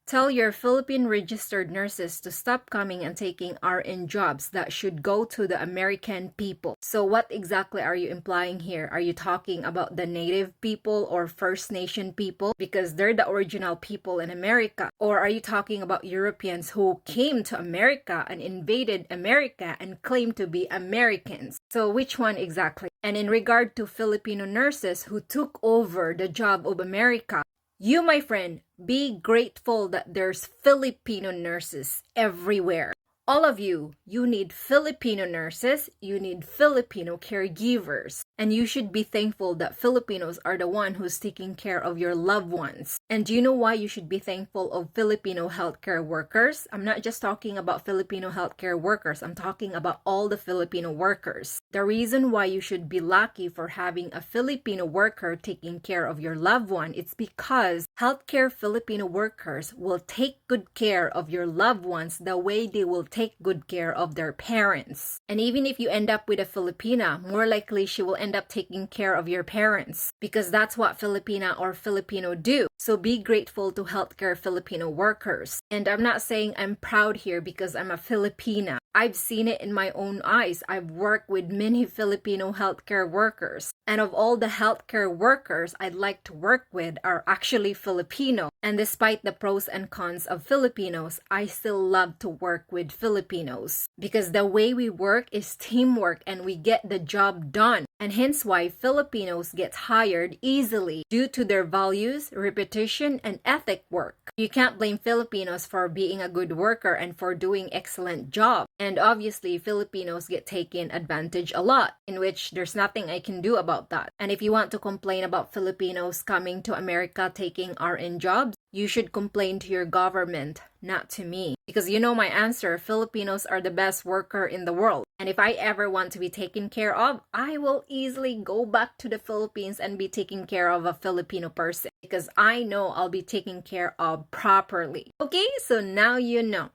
Tell your Philippine registered nurses to stop coming and taking RN jobs that should go to the American people. So what exactly are you implying here? Are you talking about the native people or First Nation people because they're the original people in America? Or are you talking about Europeans who came to America and invaded America and claimed to be Americans? So which one exactly? And in regard to Filipino nurses who took over the job of America, you, my friend, be grateful that there's Filipino nurses everywhere. All of you, you need Filipino nurses, you need Filipino caregivers. And you should be thankful that Filipinos are the one who's taking care of your loved ones. And do you know why you should be thankful of Filipino healthcare workers? I'm not just talking about Filipino healthcare workers. I'm talking about all the Filipino workers. The reason why you should be lucky for having a Filipino worker taking care of your loved one, it's because healthcare Filipino workers will take good care of your loved ones the way they will take good care of their parents. And even if you end up with a Filipina, more likely she will end up taking care of your parents because that's what Filipina or Filipino do. So be grateful to healthcare Filipino workers. And I'm not saying I'm proud here because I'm a Filipina. I've seen it in my own eyes. I've worked with many Filipino healthcare workers. And of all the healthcare workers I'd like to work with are actually Filipino. And despite the pros and cons of Filipinos, I still love to work with Filipinos. Because the way we work is teamwork and we get the job done. And hence why Filipinos get hired easily due to their values, repetition, and ethic work. You can't blame Filipinos for being a good worker and for doing excellent job. And obviously, Filipinos get taken advantage a lot, in which there's nothing I can do about that. And if you want to complain about Filipinos coming to America taking RN jobs, you should complain to your government, not to me. Because you know my answer, Filipinos are the best worker in the world. And if I ever want to be taken care of, I will easily go back to the Philippines and be taking care of a Filipino person. Because I know I'll be taken care of properly. Okay, so now you know.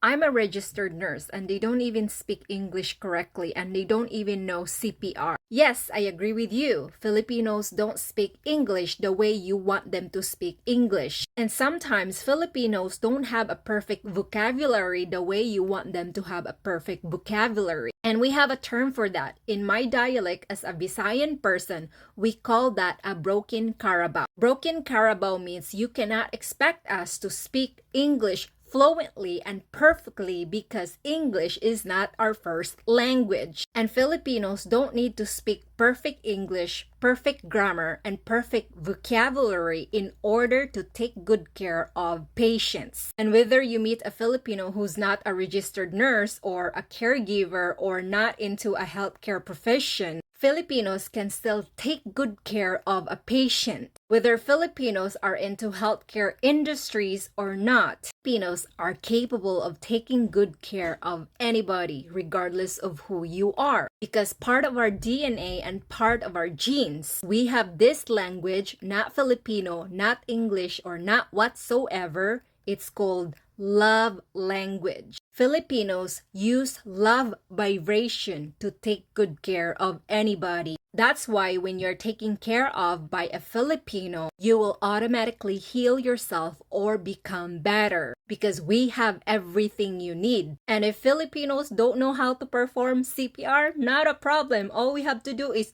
I'm a registered nurse and they don't even speak English correctly and they don't even know CPR. Yes, I agree with you. Filipinos don't speak English the way you want them to speak English. And sometimes Filipinos don't have a perfect vocabulary the way you want them to have a perfect vocabulary. And we have a term for that. In my dialect as a Visayan person, we call that a broken carabao. Broken carabao means you cannot expect us to speak English fluently and perfectly because English is not our first language. And Filipinos don't need to speak perfect English, perfect grammar, and perfect vocabulary in order to take good care of patients. And whether you meet a Filipino who's not a registered nurse or a caregiver or not into a healthcare profession, Filipinos can still take good care of a patient. Whether Filipinos are into healthcare industries or not, Filipinos are capable of taking good care of anybody regardless of who you are. Because part of our DNA and part of our genes, we have this language, not Filipino, not English, or not whatsoever. It's called love language. Filipinos use love vibration to take good care of anybody. That's why when you're taken care of by a Filipino, you will automatically heal yourself or become better because we have everything you need. And if Filipinos don't know how to perform CPR, not a problem. All we have to do is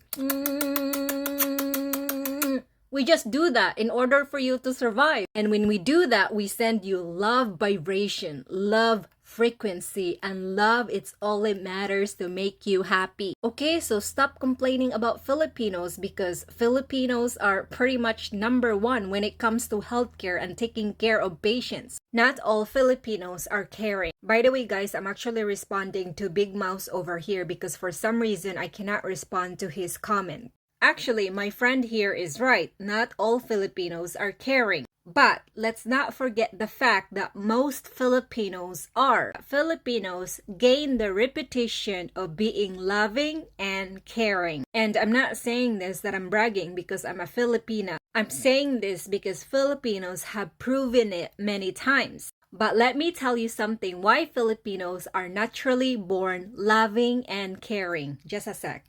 we just do that in order for you to survive. And when we do that, we send you love vibration, love frequency, and love, it's all it matters to make you happy. Okay, so stop complaining about Filipinos because Filipinos are pretty much number one when it comes to healthcare and taking care of patients. Not all Filipinos are caring. By the way, guys, I'm actually responding to Big Mouse over here because for some reason I cannot respond to his comment. Actually, my friend here is right. Not all Filipinos are caring. But let's not forget the fact that most Filipinos are. Filipinos gain the reputation of being loving and caring. And I'm not saying this that I'm bragging because I'm a Filipina. I'm saying this because Filipinos have proven it many times. But let me tell you something why Filipinos are naturally born loving and caring. Just a sec.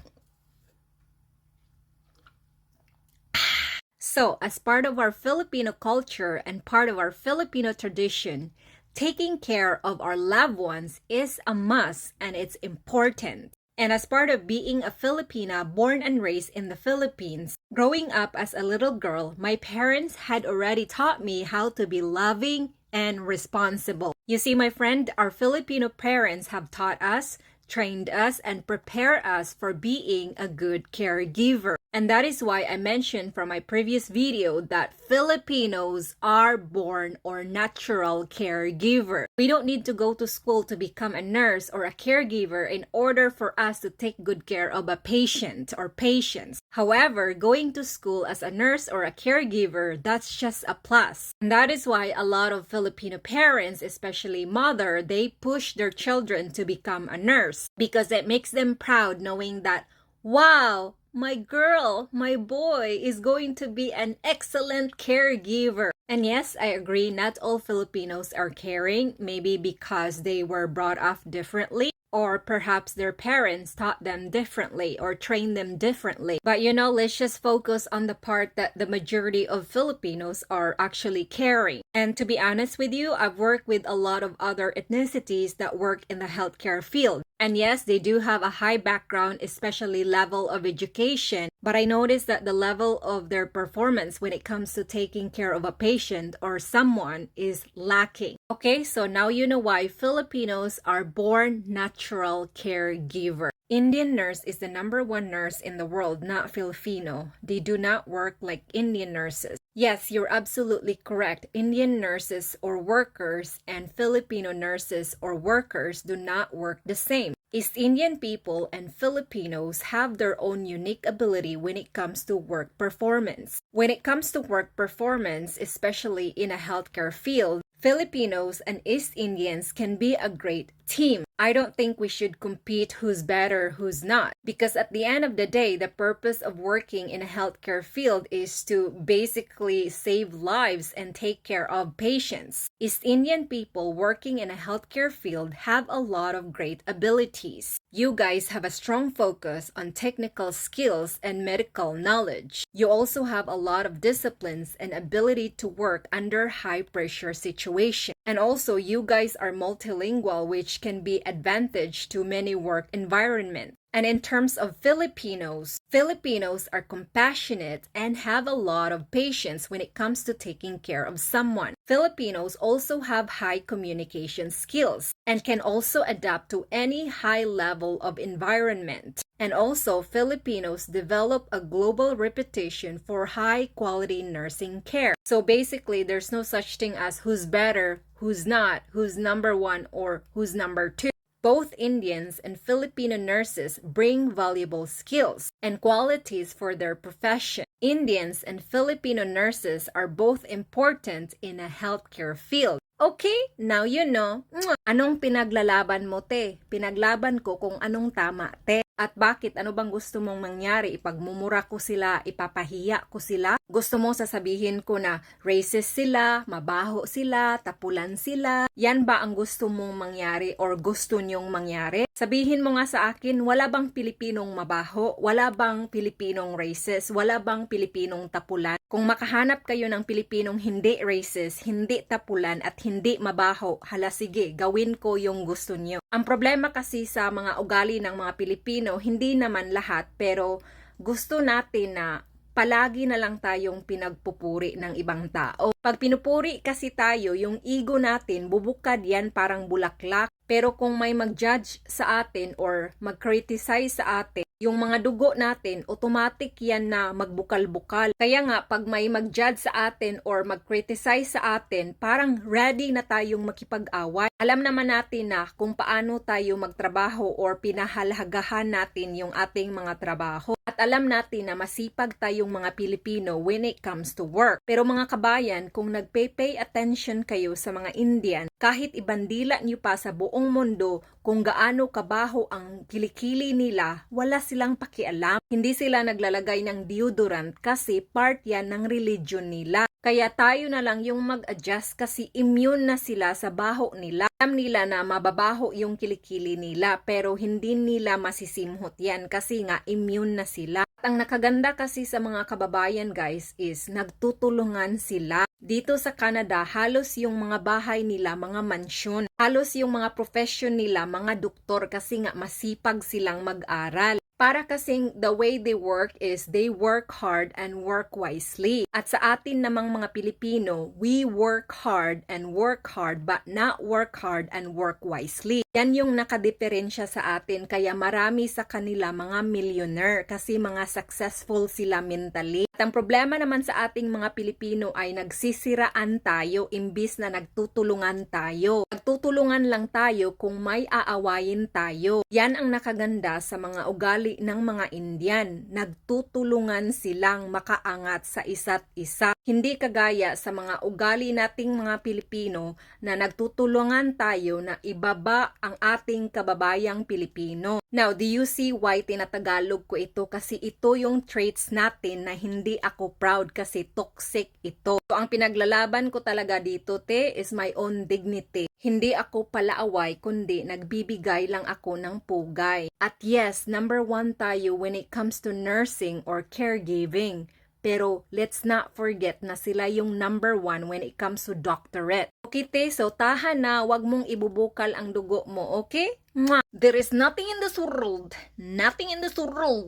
So, as part of our Filipino culture and part of our Filipino tradition, taking care of our loved ones is a must and it's important. And as part of being a Filipina born and raised in the Philippines, growing up as a little girl, my parents had already taught me how to be loving and responsible. You see, my friend, our Filipino parents have taught us, trained us, and prepared us for being a good caregiver. And that is why I mentioned from my previous video that Filipinos are born or natural caregiver. We don't need to go to school to become a nurse or a caregiver in order for us to take good care of a patient or patients. However, going to school as a nurse or a caregiver, that's just a plus. And that is why a lot of Filipino parents, especially mother, they push their children to become a nurse because it makes them proud knowing that, wow, my girl, my boy is going to be an excellent caregiver. And yes, I agree, not all Filipinos are caring, maybe because they were brought up differently, or perhaps their parents taught them differently or trained them differently. But let's just focus on the part that the majority of Filipinos are actually caring. And to be honest with you, I've worked with a lot of other ethnicities that work in the healthcare field. And yes, they do have a high background, especially level of education. But I noticed that the level of their performance when it comes to taking care of a patient or someone is lacking. Okay, so now you know why Filipinos are born natural caregiver. Indian nurse is the #1 nurse in the world, not Filipino. They do not work like Indian nurses. Yes, you're absolutely correct. Indian nurses or workers and Filipino nurses or workers do not work the same. East Indian people and Filipinos have their own unique ability when it comes to work performance. When it comes to work performance, especially in a healthcare field, Filipinos and East Indians can be a great team. I don't think we should compete who's better, who's not. Because at the end of the day, the purpose of working in a healthcare field is to basically save lives and take care of patients. East Indian people working in a healthcare field have a lot of great abilities. You guys have a strong focus on technical skills and medical knowledge. You also have a lot of disciplines and ability to work under high pressure situations. And also, you guys are multilingual, which can be advantage to many work environments. And in terms of Filipinos, Filipinos are compassionate and have a lot of patience when it comes to taking care of someone. Filipinos also have high communication skills and can also adapt to any high level of environment. And also, Filipinos develop a global reputation for high quality nursing care. So basically, there's no such thing as who's better, who's not, who's #1 or who's #2. Both Indians and Filipino nurses bring valuable skills and qualities for their profession. Indians and Filipino nurses are both important in a healthcare field. Okay, now you know. Anong pinaglalaban mo, te? Pinaglaban ko kung anong tama, te. At bakit? Ano bang gusto mong mangyari? Ipagmumura ko sila? Ipapahiya ko sila? Gusto mo sasabihin ko na racist sila, mabaho sila, tapulan sila? Yan ba ang gusto mong mangyari or gusto nyong mangyari? Sabihin mo nga sa akin, wala bang Pilipinong mabaho? Wala bang Pilipinong racist? Wala bang Pilipinong tapulan? Kung makahanap kayo ng Pilipinong hindi racist, hindi tapulan at hindi mabaho, hala sige, gawin ko yung gusto nyo. Ang problema kasi sa mga ugali ng mga Pilipino, hindi naman lahat, pero gusto natin na palagi na lang tayong pinagpupuri ng ibang tao. Pag pinupuri kasi tayo, yung ego natin, bubukad yan parang bulaklak. Pero kung may mag-judge sa atin or mag-criticize sa atin, yung mga dugo natin, automatic yan na magbukal-bukal. Kaya nga, pag may mag-judge sa atin or mag-criticize sa atin, parang ready na tayong makipag-away. Alam naman natin na kung paano tayo magtrabaho or pinahalagahan natin yung ating mga trabaho. At alam natin na masipag tayong mga Pilipino when it comes to work. Pero mga kabayan, kung nagpay attention kayo sa mga Indian, kahit ibandila nyo pa sa buong mundo kung gaano kabaho ang kilikili nila, wala silang pakialam. Hindi sila naglalagay ng deodorant kasi part yan ng religion nila. Kaya tayo na lang yung mag-adjust kasi immune na sila sa baho nila. Alam nila na mababaho yung kilikili nila pero hindi nila masisimhot yan kasi nga immune na sila. ang nakaganda kasi sa mga kababayan guys is nagtutulungan sila. Dito sa Canada, halos yung mga bahay nila, mga mansyon. Halos yung mga profession nila, mga doktor kasi nga masipag silang mag-aral. Para kasing the way they work is they work hard and work wisely. At sa atin namang mga Pilipino, we work hard and work hard but not work hard and work wisely. Yan yung nakadiferensya sa atin kaya marami sa kanila mga millionaire kasi mga successful sila mentally. At ang problema naman sa ating mga Pilipino ay nagsisiraan tayo imbis na nagtutulungan tayo. Nagtutulungan lang tayo kung may aawayin tayo. Yan ang nakaganda sa mga ugali ng mga Indian. Nagtutulungan silang makaangat sa isa't isa. Hindi kagaya sa mga ugali nating mga Pilipino na nagtutulungan tayo na ibaba ang ating kababayang Pilipino. Now, do you see why tinatagalog ko ito? Kasi ito yung traits natin na hindi ako proud kasi toxic ito. So, ang pinaglalaban ko talaga dito, te, is my own dignity. Hindi ako palaaway, kundi nagbibigay lang ako ng pugay. At yes, number 1 tayo when it comes to nursing or caregiving. Pero let's not forget na sila yung number 1 when it comes to doctorate. Okay, te, so tahan na, wag mong ibubukal ang dugo mo, okay? Mwah! There is nothing in this world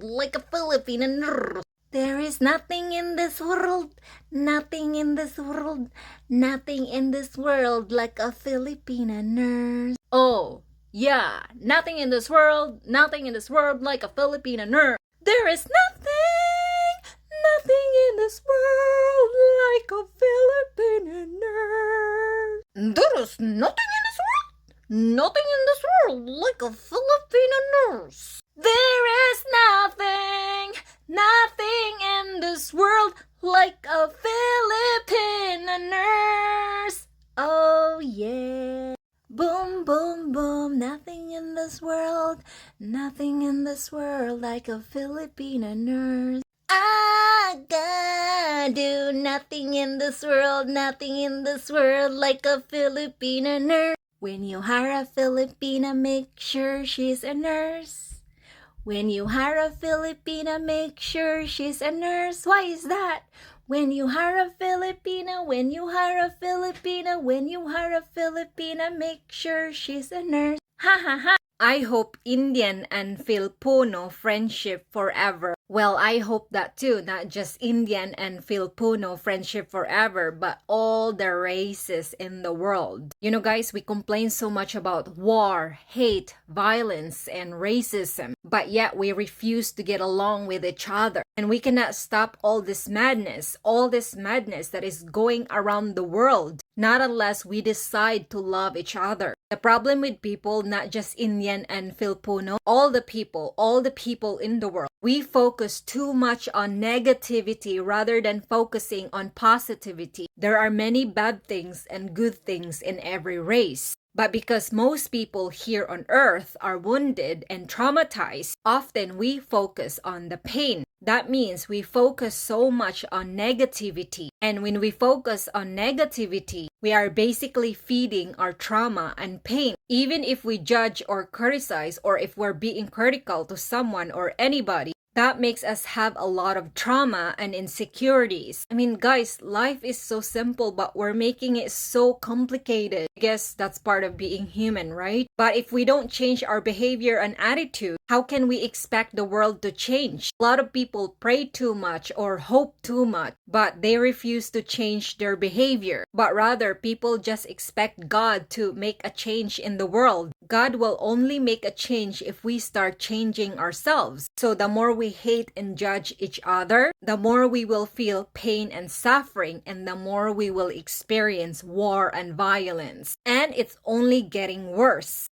like a Filipina nurse. There is nothing in this world like a Filipina nurse. Oh, yeah, nothing in this world like a Filipina nurse. There is nothing in this world like a Filipina nurse. There is nothing in this world like a Filipina nurse. There is nothing in this world like a Filipina nurse. Oh yeah. Boom, boom, boom. Nothing in this world like a Filipina nurse. I gotta do nothing in this world like a Filipina nurse. When you hire a Filipina, make sure she's a nurse. When you hire a Filipina, make sure she's a nurse. Why is that? When you hire a Filipina, make sure she's a nurse. Ha ha ha. I hope Indian and Filipino friendship forever. Well, I hope that too, not just Indian and Filipino friendship forever, but all the races in the world. You know, guys, we complain so much about war, hate, violence, and racism, but yet we refuse to get along with each other. And we cannot stop all this madness that is going around the world, not unless we decide to love each other. The problem with people, not just Indian and Filipino, all the people in the world, we focus too much on negativity rather than focusing on positivity. There are many bad things and good things in every race. But because most people here on earth are wounded and traumatized, often we focus on the pain. That means we focus so much on negativity. And when we focus on negativity, we are basically feeding our trauma and pain. Even if we judge or criticize, or if we're being critical to someone or anybody, that makes us have a lot of trauma and insecurities. I mean, guys, life is so simple, but we're making it so complicated. I guess that's part of being human, right? But if we don't change our behavior and attitude, how can we expect the world to change? A lot of people pray too much or hope too much, but they refuse to change their behavior. But rather, people just expect God to make a change in the world. God will only make a change if we start changing ourselves. So the more we hate and judge each other, the more we will feel pain and suffering, and the more we will experience war and violence. And it's only getting worse.